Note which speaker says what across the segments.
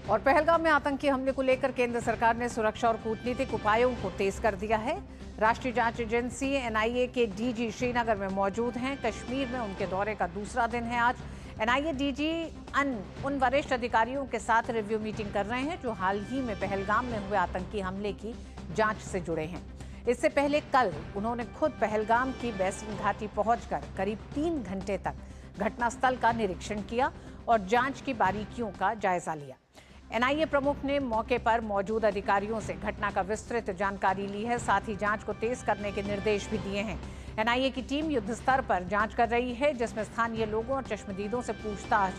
Speaker 1: और पहलगाम में आतंकी हमले को लेकर केंद्र सरकार ने सुरक्षा और कूटनीतिक उपायों को तेज कर दिया है। राष्ट्रीय जांच एजेंसी एनआईए के डीजी श्रीनगर में मौजूद हैं। कश्मीर में उनके दौरे का दूसरा दिन है आज। एनआईए डीजी उन वरिष्ठ अधिकारियों के साथ रिव्यू मीटिंग कर रहे हैं जो हाल ही में पहलगाम में हुए आतंकी हमले की जांच से जुड़े हैं। इससे पहले कल उन्होंने खुद पहलगाम की बैसिन घाटी पहुंचकर करीब 3 घंटे तक घटनास्थल का निरीक्षण किया और जांच की बारीकियों का जायजा लिया। एनआईए प्रमुख ने मौके पर मौजूद अधिकारियों से घटना का विस्तृत जानकारी ली है, साथ ही जांच को तेज करने के निर्देश भी दिए हैं। एनआईए की टीम युद्ध स्तर पर जांच कर रही है, जिसमें स्थानीय लोगों और चश्मदीदों से पूछताछ,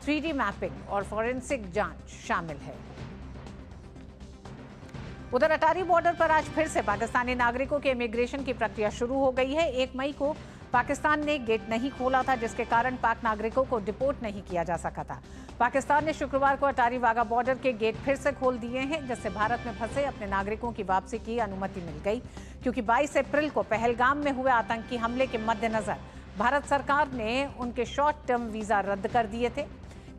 Speaker 1: 3D मैपिंग और फॉरेंसिक जांच शामिल है। उधर अटारी बॉर्डर पर आज फिर से पाकिस्तानी नागरिकों के इमिग्रेशन की प्रक्रिया शुरू हो गई है। 1 मई को पाकिस्तान ने गेट नहीं खोला था, जिसके कारण पाक नागरिकों को डिपोर्ट नहीं किया जा सका था। पाकिस्तान ने शुक्रवार को अटारी वाघा बॉर्डर के गेट फिर से खोल दिए हैं, जिससे भारत में फंसे अपने नागरिकों की वापसी की अनुमति मिल गई, क्योंकि 22 अप्रैल को पहलगाम में हुए आतंकी हमले के मद्देनजर भारत सरकार ने उनके शॉर्ट टर्म वीजा रद्द कर दिए थे।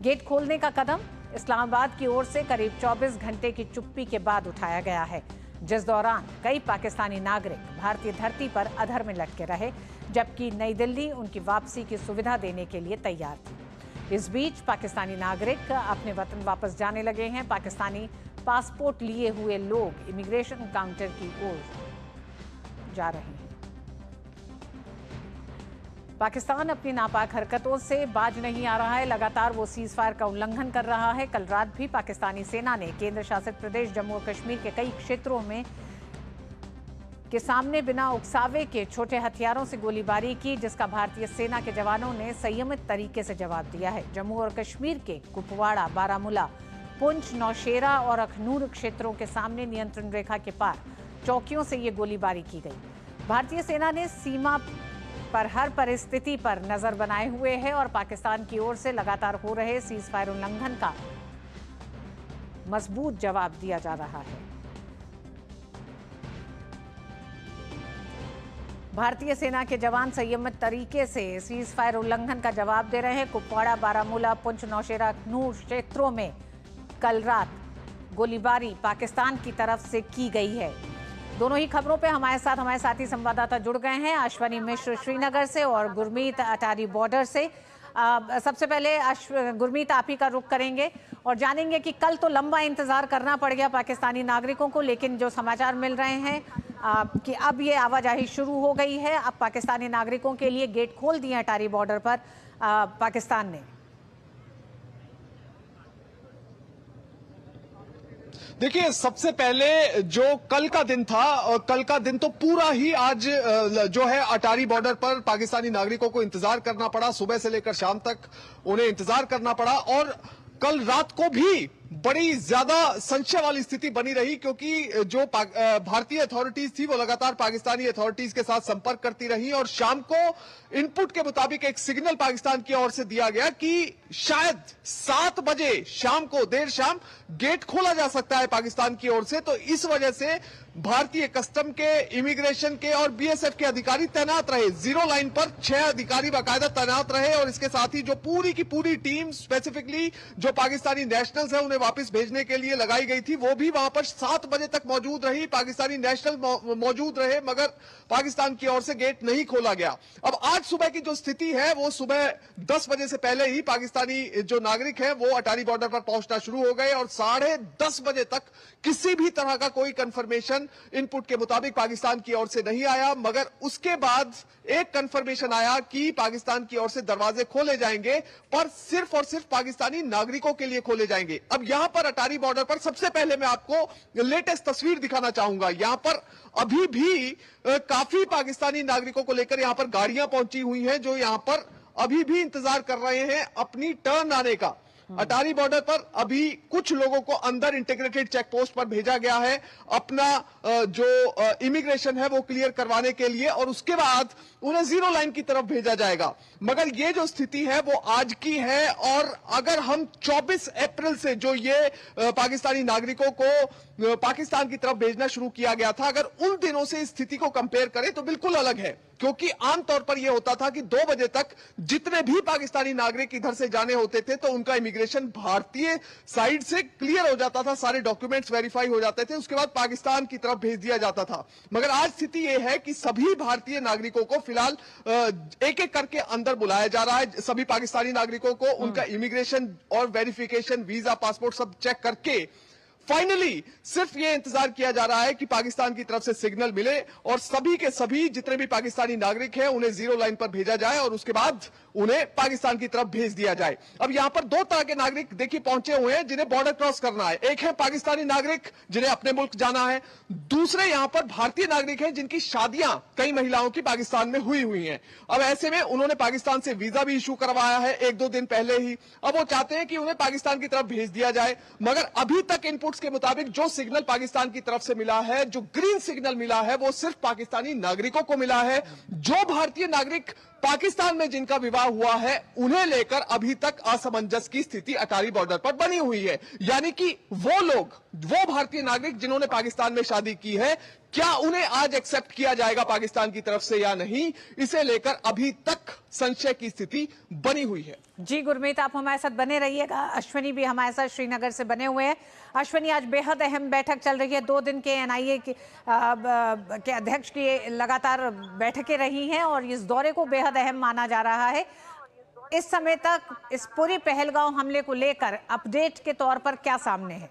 Speaker 1: गेट खोलने का कदम इस्लामाबाद की ओर से करीब 24 घंटे की चुप्पी के बाद उठाया गया है, जिस दौरान कई पाकिस्तानी नागरिक भारतीय धरती पर अधर में लटके रहे, जबकि नई दिल्ली उनकी वापसी की सुविधा देने के लिए तैयार थी। इस बीच पाकिस्तानी नागरिक अपने वतन वापस जाने लगे हैं। पाकिस्तानी पासपोर्ट लिए हुए लोग इमिग्रेशन काउंटर की ओर जा रहे हैं। पाकिस्तान अपनी नापाक हरकतों से बाज नहीं आ रहा है। लगातार वो सीज फायर का उल्लंघन कर रहा है। कल रात भी पाकिस्तानी सेना ने केंद्र शासित प्रदेश जम्मू और कश्मीर के कई क्षेत्रों में के सामने बिना उकसावे के छोटे हथियारों से गोलीबारी की, जिसका भारतीय सेना के जवानों ने संयमित तरीके से जवाब दिया है। जम्मू और कश्मीर के कुपवाड़ा, बारामूला, पुंछ, नौशेरा और अखनूर क्षेत्रों के सामने नियंत्रण रेखा के पार चौकियों से ये गोलीबारी की गई। भारतीय सेना ने सीमा पर हर परिस्थिति पर नजर बनाए हुए है और पाकिस्तान की ओर से लगातार हो रहे सीज फायर उल्लंघन का मजबूत जवाब दिया जा रहा है। भारतीय सेना के जवान संयमित तरीके से सीज फायर उल्लंघन का जवाब दे रहे हैं। कुपवाड़ा, बारामूला, पुंछ, नौशेरा, अखनूर क्षेत्रों में कल रात गोलीबारी पाकिस्तान की तरफ से की गई है। दोनों ही खबरों पे हमारे साथी संवाददाता जुड़ गए हैं, अश्वनी मिश्र श्रीनगर से और गुरमीत अटारी बॉर्डर से। सबसे पहले गुरमीत, आप ही का रुख करेंगे और जानेंगे कि कल तो लंबा इंतजार करना पड़ गया पाकिस्तानी नागरिकों को, लेकिन जो समाचार मिल रहे हैं कि अब ये आवाजाही शुरू हो गई है। अब पाकिस्तानी नागरिकों के लिए गेट खोल दिए अटारी बॉर्डर पर पाकिस्तान ने।
Speaker 2: देखिए, सबसे पहले जो कल का दिन था, और कल का दिन तो पूरा ही आज जो है अटारी बॉर्डर पर पाकिस्तानी नागरिकों को इंतजार करना पड़ा। सुबह से लेकर शाम तक उन्हें इंतजार करना पड़ा और कल रात को भी बड़ी ज्यादा संशय वाली स्थिति बनी रही, क्योंकि जो भारतीय अथॉरिटीज थी वो लगातार पाकिस्तानी अथॉरिटीज के साथ संपर्क करती रही और शाम को इनपुट के मुताबिक एक सिग्नल पाकिस्तान की ओर से दिया गया कि शायद 7 बजे शाम को, देर शाम, गेट खोला जा सकता है पाकिस्तान की ओर से। तो इस वजह से भारतीय कस्टम के, इमिग्रेशन के और बीएसएफ के अधिकारी तैनात रहे। जीरो लाइन पर 6 अधिकारी बाकायदा तैनात रहे और इसके साथ ही जो पूरी की पूरी टीम, स्पेसिफिकली जो पाकिस्तानी नेशनल्स है, उन्हें वापस भेजने के लिए लगाई गई थी, वो भी वहां पर 7 बजे तक मौजूद रही। पाकिस्तानी नेशनल मौजूद रहे, मगर पाकिस्तान की ओर से गेट नहीं खोला गया। अब आज सुबह की जो स्थिति है वो सुबह 10 बजे से पहले ही पाकिस्तानी जो नागरिक हैं वो अटारी बॉर्डर पर पहुंचना शुरू हो गए और 10:30 बजे तक किसी भी तरह का कोई कंफर्मेशन इनपुट के मुताबिक पाकिस्तान की ओर से नहीं आया। मगर उसके बाद एक कंफर्मेशन आया कि पाकिस्तान की ओर से दरवाजे खोले जाएंगे, पर सिर्फ और सिर्फ पाकिस्तानी नागरिकों के लिए खोले जाएंगे। अब यहां पर अटारी बॉर्डर पर सबसे पहले मैं आपको लेटेस्ट तस्वीर दिखाना चाहूंगा। यहां पर अभी भी काफी पाकिस्तानी नागरिकों को लेकर यहां पर गाड़ियां पहुंची हुई हैं, जो यहां पर अभी भी इंतजार कर रहे हैं अपनी टर्न आने का। अटारी बॉर्डर पर अभी कुछ लोगों को अंदर इंटीग्रेटेड चेक पोस्ट पर भेजा गया है अपना जो इमिग्रेशन है वो क्लियर करवाने के लिए, और उसके बाद उन्हें जीरो लाइन की तरफ भेजा जाएगा। मगर ये जो स्थिति है वो आज की है, और अगर हम 24 अप्रैल से जो ये पाकिस्तानी नागरिकों को पाकिस्तान की तरफ भेजना शुरू किया गया था, अगर उन दिनों से इस स्थिति को कंपेयर करें तो बिल्कुल अलग है। क्योंकि आमतौर पर यह होता था कि 2 बजे तक जितने भी पाकिस्तानी नागरिक इधर से जाने होते थे तो उनका इमिग्रेशन भारतीय साइड से क्लियर हो जाता था, सारे डॉक्यूमेंट्स वेरीफाई हो जाते थे, उसके बाद पाकिस्तान की तरफ भेज दिया जाता था। मगर आज स्थिति यह है कि सभी भारतीय नागरिकों को फिलहाल एक एक करके अंदर बुलाया जा रहा है। सभी पाकिस्तानी नागरिकों को उनका इमिग्रेशन और वेरिफिकेशन, वीजा, पासपोर्ट सब चेक करके फाइनली सिर्फ ये इंतजार किया जा रहा है कि पाकिस्तान की तरफ से सिग्नल मिले और सभी के सभी जितने भी पाकिस्तानी नागरिक हैं उन्हें जीरो लाइन पर भेजा जाए और उसके बाद उन्हें पाकिस्तान की तरफ भेज दिया जाए। अब यहां पर 2 तरह के नागरिक देखिए पहुंचे हुए हैं जिन्हें बॉर्डर क्रॉस करना है। एक है पाकिस्तानी नागरिक जिन्हें अपने मुल्क जाना है, दूसरे यहां पर भारतीय नागरिक हैं जिनकी शादियां कई महिलाओं की पाकिस्तान में हुई हैं। अब ऐसे में उन्होंने पाकिस्तान से वीजा भी इशू करवाया है 1-2 दिन पहले ही। अब वो चाहते हैं कि उन्हें पाकिस्तान की तरफ भेज दिया जाए, मगर अभी तक इनपुट्स के मुताबिक जो सिग्नल पाकिस्तान की तरफ से मिला है, जो ग्रीन सिग्नल मिला है, वो सिर्फ पाकिस्तानी नागरिकों को मिला है। जो भारतीय नागरिक पाकिस्तान में जिनका विवाह हुआ है उन्हें लेकर अभी तक असमंजस की स्थिति अटारी बॉर्डर पर बनी हुई है। यानी कि वो लोग, वो भारतीय नागरिक जिन्होंने पाकिस्तान में शादी की है, क्या उन्हें आज एक्सेप्ट किया जाएगा पाकिस्तान की तरफ से या नहीं, इसे लेकर अभी तक संशय की स्थिति बनी हुई है।
Speaker 1: जी गुरमीत, आप हमारे साथ बने रहिएगा। अश्विनी भी हमारे साथ श्रीनगर से बने हुए हैं। अश्विनी, आज बेहद अहम बैठक चल रही है। 2 दिन के एनआईए के अध्यक्ष की लगातार बैठकें रही हैं और इस दौरे को बेहद अहम माना जा रहा है। इस समय तक इस पूरे पहलगांव हमले को लेकर अपडेट के तौर पर क्या सामने है?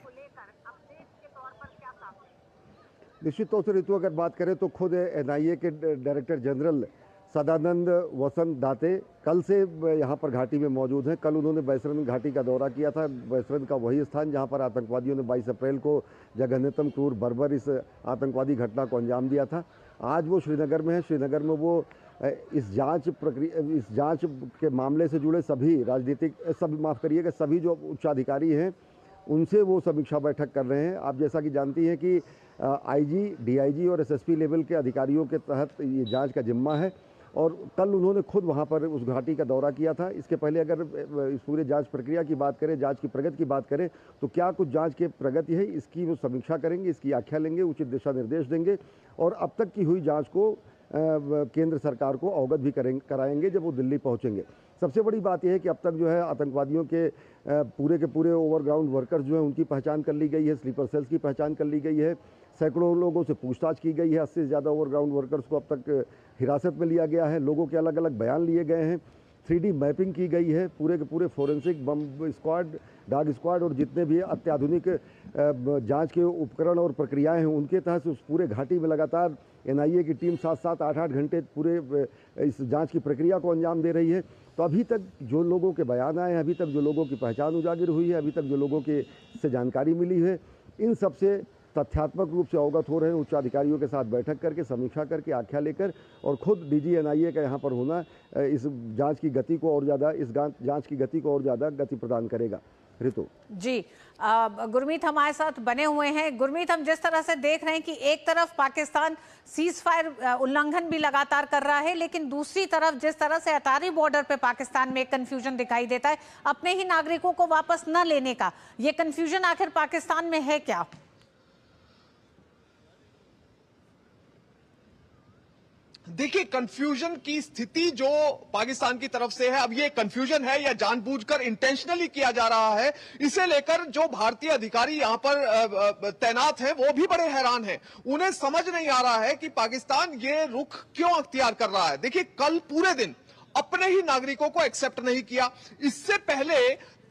Speaker 3: निश्चित तौर से ऋतु अगर बात करें तो खुद एनआईए के डायरेक्टर जनरल सदानंद वसंत दाते कल से यहाँ पर घाटी में मौजूद हैं। कल उन्होंने बैसरन घाटी का दौरा किया था। बैसरन का वही स्थान जहाँ पर आतंकवादियों ने 22 अप्रैल को जघन्यतम, क्रूर, बर्बर इस आतंकवादी घटना को अंजाम दिया था। आज वो श्रीनगर में है। श्रीनगर में वो इस जांच के मामले से जुड़े सभी सभी जो उच्चाधिकारी हैं उनसे वो समीक्षा बैठक कर रहे हैं। आप जैसा कि जानती हैं कि आईजी, डीआईजी और एसएसपी लेवल के अधिकारियों के तहत ये जांच का जिम्मा है और कल उन्होंने खुद वहां पर उस घाटी का दौरा किया था। इसके पहले अगर इस पूरे जांच प्रक्रिया की बात करें, जांच की प्रगति की बात करें, तो क्या कुछ जांच की प्रगति है इसकी वो समीक्षा करेंगे, इसकी आख्या लेंगे, उचित दिशा निर्देश देंगे और अब तक की हुई जाँच को केंद्र सरकार को अवगत भी कराएंगे जब वो दिल्ली पहुँचेंगे। सबसे बड़ी बात यह है कि अब तक जो है आतंकवादियों के पूरे के पूरे ओवरग्राउंड वर्कर्स जो हैं उनकी पहचान कर ली गई है, स्लीपर सेल्स की पहचान कर ली गई है, सैकड़ों लोगों से पूछताछ की गई है। 80 से ज़्यादा ओवरग्राउंड वर्कर्स को अब तक हिरासत में लिया गया है। लोगों के अलग अलग बयान लिए गए हैं। 3D मैपिंग की गई है। पूरे के पूरे फोरेंसिक, बम स्क्वाड, डॉग स्क्वाड और जितने भी अत्याधुनिक जांच के उपकरण और प्रक्रियाएं हैं उनके तहत उस पूरे घाटी में लगातार एनआईए की टीम 7-7, 8-8 घंटे पूरे इस जांच की प्रक्रिया को अंजाम दे रही है। तो अभी तक जो लोगों के बयान आए हैं, अभी तक जो लोगों की पहचान उजागर हुई है, अभी तक जो लोगों के से जानकारी मिली है, इन सब से तथ्यात्मक रूप से अवगत हो रहे हैं। उच्चाधिकारियों के साथ बैठक करके, समीक्षा करके, आख्या लेकर और खुद डीजी एनआईए का यहाँ पर होना इस जांच की गति को और ज़्यादा गति प्रदान करेगा। ऋतु
Speaker 1: जी, गुरमीत हमारे साथ बने हुए हैं। गुरमीत, हम जिस तरह से देख रहे हैं कि एक तरफ पाकिस्तान सीज फायर उल्लंघन भी लगातार कर रहा है, लेकिन दूसरी तरफ जिस तरह से अटारी बॉर्डर पे पाकिस्तान में एक कंफ्यूजन दिखाई देता है अपने ही नागरिकों को वापस न लेने का, ये कंफ्यूजन आखिर पाकिस्तान में है क्या?
Speaker 2: देखिए, कंफ्यूजन की स्थिति जो पाकिस्तान की तरफ से है, अब ये कंफ्यूजन है या जानबूझकर इंटेंशनली किया जा रहा है, इसे लेकर जो भारतीय अधिकारी यहां पर तैनात हैं वो भी बड़े हैरान हैं। उन्हें समझ नहीं आ रहा है कि पाकिस्तान ये रुख क्यों अख्तियार कर रहा है। देखिए, कल पूरे दिन अपने ही नागरिकों को एक्सेप्ट नहीं किया। इससे पहले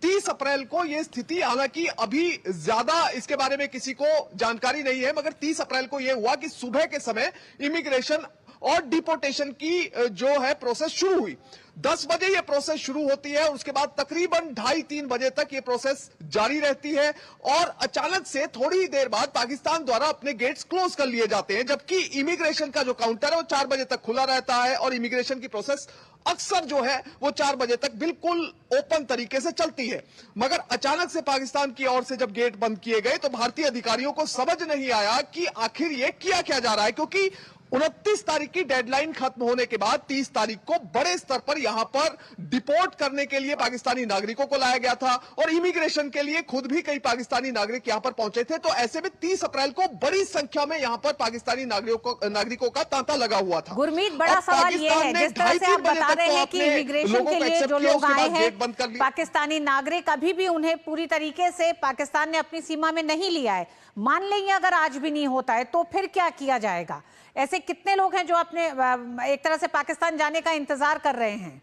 Speaker 2: 30 अप्रैल को यह स्थिति, हालांकि अभी ज्यादा इसके बारे में किसी को जानकारी नहीं है, मगर 30 अप्रैल को यह हुआ कि सुबह के समय इमिग्रेशन और डिपोर्टेशन की जो है प्रोसेस शुरू हुई। 10 बजे ये प्रोसेस शुरू होती है, उसके बाद तकरीबन 2:30-3 बजे तक ये प्रोसेस जारी रहती है और अचानक से थोड़ी ही देर बाद पाकिस्तान द्वारा अपने गेट्स क्लोज कर लिए जाते हैं, जबकि इमिग्रेशन का जो काउंटर है वो 4 बजे तक खुला रहता है और इमिग्रेशन की प्रोसेस अक्सर जो है वो 4 बजे तक बिल्कुल ओपन तरीके से चलती है। मगर अचानक से पाकिस्तान की ओर से जब गेट बंद किए गए तो भारतीय अधिकारियों को समझ नहीं आया कि आखिर ये किया क्या जा रहा है, क्योंकि 29 तारीख की डेडलाइन खत्म होने के बाद 30 तारीख को बड़े स्तर पर यहां पर डिपोर्ट करने के लिए पाकिस्तानी नागरिकों को लाया गया था और इमिग्रेशन के लिए खुद भी कई पाकिस्तानी नागरिक यहां पर पहुंचे थे। तो ऐसे में 30 अप्रैल को बड़ी संख्या में यहां पर पाकिस्तानी नागरिकों का तांता लगा हुआ था।
Speaker 1: गुरमीत, बड़ा सवाल ये है, जिस तरह से आप बता रहे हैं कि इमिग्रेशन के लिए जो लोग आए हैं पाकिस्तानी नागरिक, अभी भी उन्हें पूरी तरीके से पाकिस्तान ने अपनी सीमा में नहीं लिया है। मान लेंगे अगर आज भी नहीं होता है तो फिर क्या किया जाएगा? ऐसे कितने लोग हैं जो अपने एक तरह से पाकिस्तान जाने का इंतजार कर रहे हैं?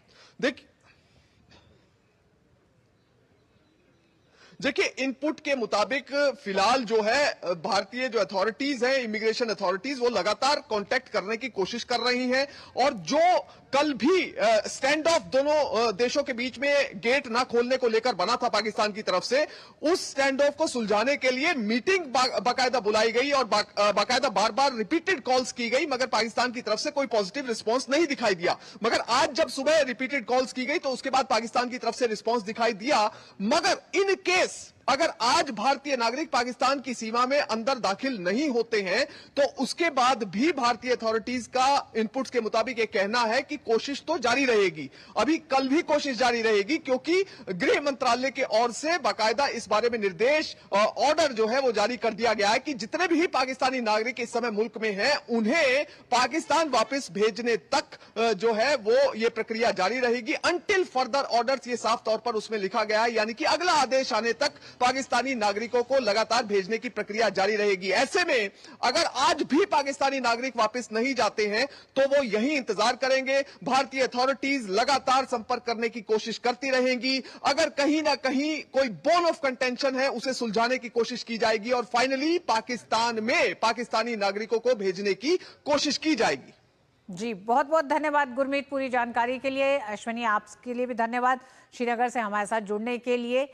Speaker 2: देखिए, इनपुट के मुताबिक फिलहाल जो है भारतीय जो अथॉरिटीज हैं, इमिग्रेशन अथॉरिटीज, वो लगातार कांटेक्ट करने की कोशिश कर रही हैं और जो कल भी स्टैंड ऑफ दोनों देशों के बीच में गेट ना खोलने को लेकर बना था पाकिस्तान की तरफ से, उस स्टैंड ऑफ को सुलझाने के लिए मीटिंग बाकायदा बुलाई गई और बाकायदा बार बार रिपीटेड कॉल्स की गई, मगर पाकिस्तान की तरफ से कोई पॉजिटिव रिस्पॉन्स नहीं दिखाई दिया। मगर आज जब सुबह रिपीटेड कॉल्स की गई तो उसके बाद पाकिस्तान की तरफ से रिस्पॉन्स दिखाई दिया। मगर इन केस अगर आज भारतीय नागरिक पाकिस्तान की सीमा में अंदर दाखिल नहीं होते हैं तो उसके बाद भी भारतीय अथॉरिटीज का इनपुट्स के मुताबिक यह कहना है कि कोशिश तो जारी रहेगी। अभी कल भी कोशिश जारी रहेगी क्योंकि गृह मंत्रालय की ओर से बाकायदा इस बारे में निर्देश ऑर्डर जो है वो जारी कर दिया गया है कि जितने भी पाकिस्तानी नागरिक इस समय मुल्क में हैं उन्हें पाकिस्तान वापस भेजने तक जो है वो ये प्रक्रिया जारी रहेगी अंटिल फर्दर ऑर्डर्स। ये साफ तौर पर उसमें लिखा गया है, यानी कि अगला आदेश आने तक पाकिस्तानी नागरिकों को लगातार भेजने की प्रक्रिया जारी रहेगी। ऐसे में अगर आज भी पाकिस्तानी नागरिक वापस नहीं जाते हैं तो वो यही इंतजार करेंगे। भारतीय अथॉरिटीज लगातार संपर्क करने की कोशिश करती रहेंगी। अगर कहीं ना कहीं कोई बोन ऑफ कंटेंशन है उसे सुलझाने की कोशिश की जाएगी और फाइनली पाकिस्तान में पाकिस्तानी नागरिकों को भेजने की कोशिश की जाएगी।
Speaker 1: जी, बहुत बहुत धन्यवाद गुरमीत पूरी जानकारी के लिए। अश्विनी, आपके लिए भी धन्यवाद श्रीनगर से हमारे साथ जुड़ने के लिए।